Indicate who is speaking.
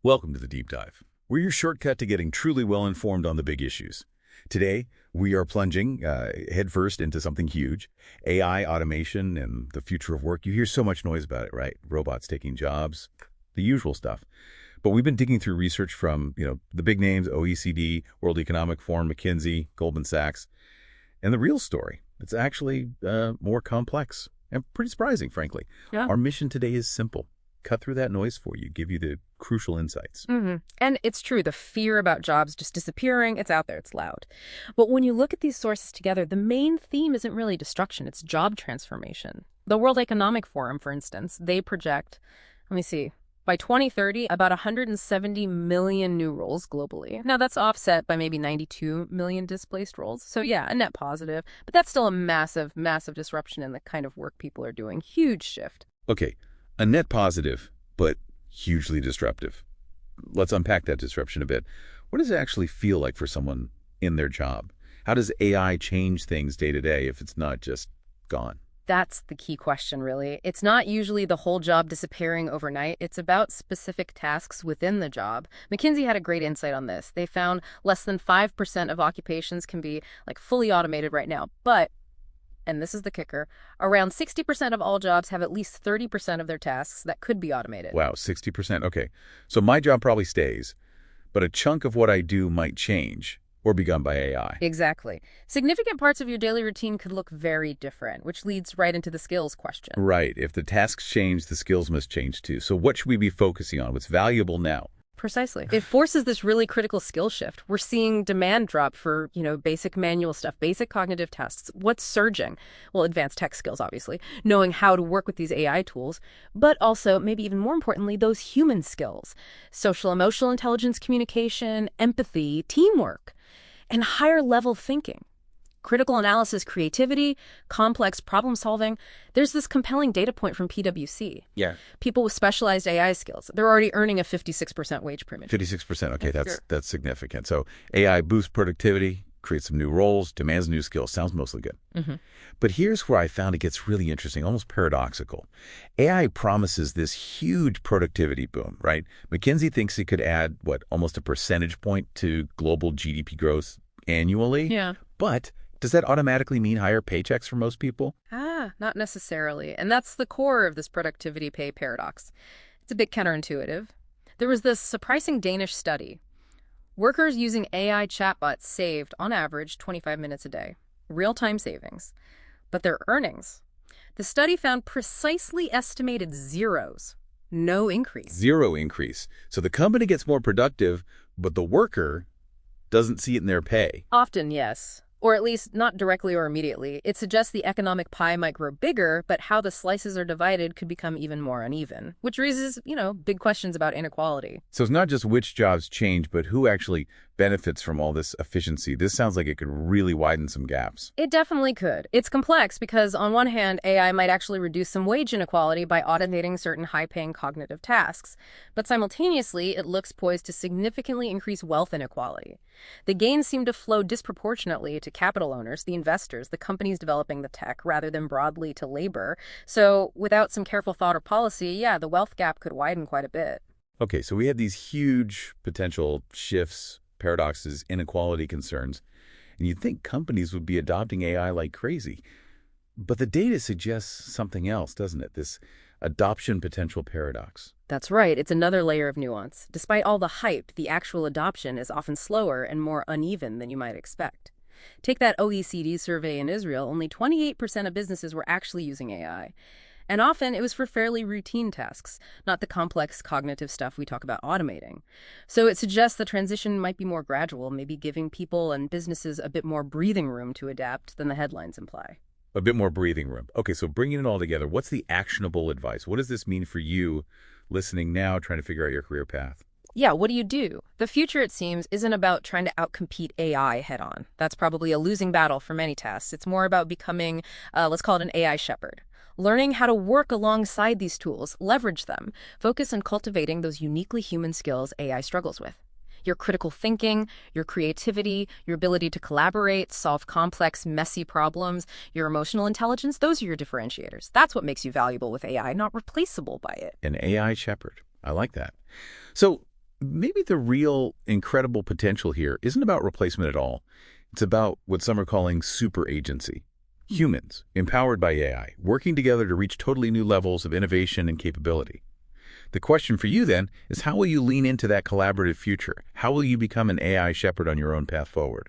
Speaker 1: Welcome to the Deep Dive. We're your shortcut to getting truly well-informed on the big issues. Today, we are plunging headfirst into something huge, AI, automation, and the future of work. You hear so much noise about it, right? Robots taking jobs, the usual stuff. But we've been digging through research from, the big names, OECD, World Economic Forum, McKinsey, Goldman Sachs. And the real story, it's actually more complex and pretty surprising, frankly.
Speaker 2: Yeah.
Speaker 1: Our mission today is simple. Cut through that noise for you, give you the crucial insights.
Speaker 2: And it's true, the fear about jobs just disappearing, it's out there, it's loud. But when you look at these sources together, the main theme isn't really destruction, it's job transformation. The World Economic Forum, for instance, they project, by 2030, about 170 million new roles globally. Now, that's offset by maybe 92 million displaced roles. So yeah, a net positive, but that's still a massive, massive disruption in the kind of work people are doing. Huge shift.
Speaker 1: Okay, a net positive, but hugely disruptive. Let's unpack that disruption a bit. What does it actually feel like for someone in their job? How does AI change things day to day if it's not just gone?
Speaker 2: That's the key question, really. It's not usually the whole job disappearing overnight. It's about specific tasks within the job. McKinsey had a great insight on this. They found less than 5% of occupations can be fully automated right now. But, and this is the kicker, around 60% of all jobs have at least 30% of their tasks that could be automated.
Speaker 1: Wow, 60%. Okay. So my job probably stays, but a chunk of what I do might change or be done by AI.
Speaker 2: Exactly. Significant parts of your daily routine could look very different, which leads right into the skills question.
Speaker 1: Right. If the tasks change, the skills must change too. So what should we be focusing on? What's valuable now?
Speaker 2: Precisely. It forces this really critical skill shift. We're seeing demand drop for, basic manual stuff, basic cognitive tasks. What's surging? Well, advanced tech skills, obviously, knowing how to work with these AI tools, but also, maybe even more importantly, those human skills, social emotional intelligence, communication, empathy, teamwork, and higher level thinking. Critical analysis, creativity, complex problem solving. There's this compelling data point from PwC.
Speaker 1: Yeah.
Speaker 2: People with specialized AI skills, they're already earning a 56% wage premium.
Speaker 1: 56%. Okay, that's significant. So AI boosts productivity, creates some new roles, demands new skills. Sounds mostly good. But here's where I found it gets really interesting, almost paradoxical. AI promises this huge productivity boom, right? McKinsey thinks it could add, almost a percentage point to global GDP growth annually?
Speaker 2: Yeah.
Speaker 1: But does that automatically mean higher paychecks for most people?
Speaker 2: Not necessarily. And that's the core of this productivity pay paradox. It's a bit counterintuitive. There was this surprising Danish study. Workers using AI chatbots saved, on average, 25 minutes a day. Real-time savings. But their earnings. The study found precisely estimated zeros. No increase.
Speaker 1: Zero increase. So the company gets more productive, but the worker doesn't see it in their pay.
Speaker 2: Often, yes. Or at least not directly or immediately. It suggests the economic pie might grow bigger, but how the slices are divided could become even more uneven, which raises, big questions about inequality.
Speaker 1: So it's not just which jobs change, but who actually benefits from all this efficiency. This sounds like it could really widen some gaps.
Speaker 2: It definitely could. It's complex because, on one hand, AI might actually reduce some wage inequality by automating certain high-paying cognitive tasks. But simultaneously, it looks poised to significantly increase wealth inequality. The gains seem to flow disproportionately to capital owners, the investors, the companies developing the tech, rather than broadly to labor. So without some careful thought or policy, the wealth gap could widen quite a bit.
Speaker 1: Okay, so we have these huge potential shifts, paradoxes, inequality concerns, and you'd think companies would be adopting AI like crazy. But the data suggests something else, doesn't it? This adoption potential paradox.
Speaker 2: That's right. It's another layer of nuance. Despite all the hype, the actual adoption is often slower and more uneven than you might expect. Take that OECD survey in Israel, only 28% of businesses were actually using AI. And often it was for fairly routine tasks, not the complex cognitive stuff we talk about automating. So it suggests the transition might be more gradual, maybe giving people and businesses a bit more breathing room to adapt than the headlines imply.
Speaker 1: A bit more breathing room. Okay, so bringing it all together, what's the actionable advice? What does this mean for you listening now, trying to figure out your career path?
Speaker 2: Yeah, what do you do? The future, it seems, isn't about trying to outcompete AI head-on. That's probably a losing battle for many tasks. It's more about becoming, let's call it an AI shepherd. Learning how to work alongside these tools, leverage them, focus on cultivating those uniquely human skills AI struggles with. Your critical thinking, your creativity, your ability to collaborate, solve complex, messy problems, your emotional intelligence, those are your differentiators. That's what makes you valuable with AI, not replaceable by it.
Speaker 1: An AI shepherd. I like that. So maybe the real incredible potential here isn't about replacement at all. It's about what some are calling super agency. Humans, empowered by AI, working together to reach totally new levels of innovation and capability. The question for you then is, how will you lean into that collaborative future? How will you become an AI shepherd on your own path forward?